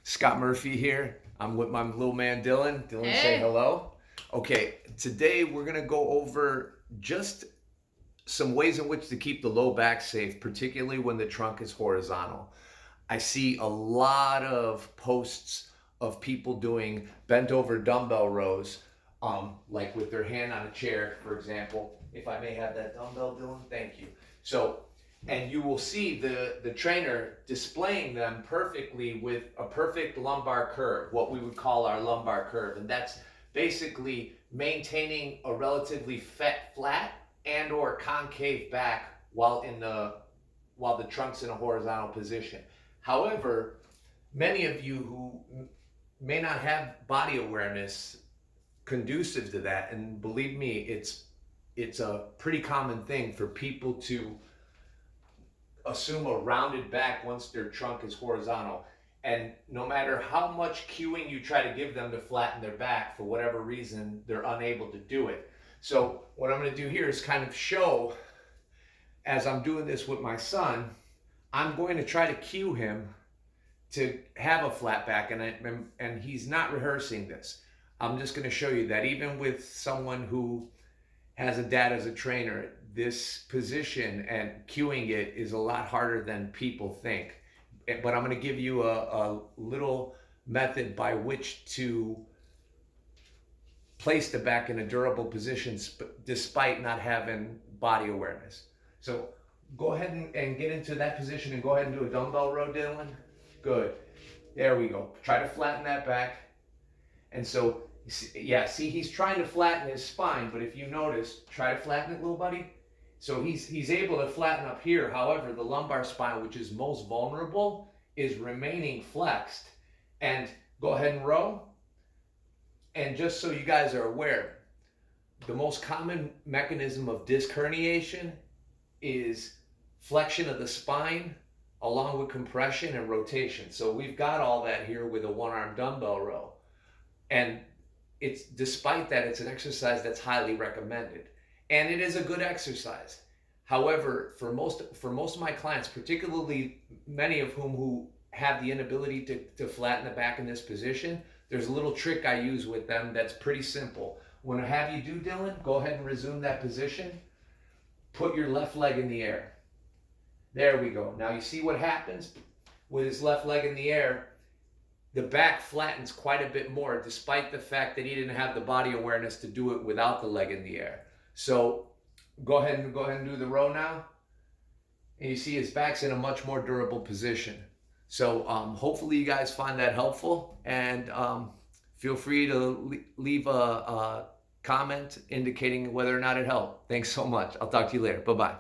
Scott Murphy here. I'm with my little man Dylan. Dylan, say Hey. hello. Okay, today we're going to go over just some ways in which to keep the low back safe, particularly when the trunk is horizontal. I see a lot of posts of people doing bent over dumbbell rows, like with their hand on a chair, for example. If I may have that dumbbell, Dylan, thank you. So, and you will see the trainer displaying them perfectly with a perfect lumbar curve, what we would call our lumbar curve, and that's basically maintaining a relatively flat and or concave back while the trunk's in a horizontal position. However, many of you who may not have body awareness conducive to that, and believe me, it's a pretty common thing for people to assume a rounded back once their trunk is horizontal. And no matter how much cueing you try to give them to flatten their back, for whatever reason, they're unable to do it. So what I'm going to do here is kind of show, as I'm doing this with my son, I'm going to try to cue him to have a flat back, and he's not rehearsing this. I'm just going to show you that even with someone who has a dad as a trainer, this position and cueing it is a lot harder than people think. But I'm going to give you a little method by which to place the back in a durable position despite not having body awareness. So go ahead and get into that position and go ahead and do a dumbbell row, Dylan. Good. There we go. Try to flatten that back. And so, yeah, see, he's trying to flatten his spine, but if you notice, try to flatten it, little buddy. So he's able to flatten up here. However, the lumbar spine, which is most vulnerable, is remaining flexed. And go ahead and row. And just so you guys are aware, the most common mechanism of disc herniation is flexion of the spine along with compression and rotation. So we've got all that here with a one-arm dumbbell row. And it's despite that, it's an exercise that's highly recommended. And it is a good exercise. However, for most of my clients, particularly many of whom who have the inability to flatten the back in this position, there's a little trick I use with them that's pretty simple. When I have you do, Dylan, go ahead and resume that position. Put your left leg in the air. There we go. Now you see what happens with his left leg in the air. The back flattens quite a bit more, despite the fact that he didn't have the body awareness to do it without the leg in the air. So go ahead and do the row now. And you see his back's in a much more durable position. So hopefully you guys find that helpful, and feel free to leave a comment indicating whether or not it helped. Thanks so much. I'll talk to you later. Bye-bye.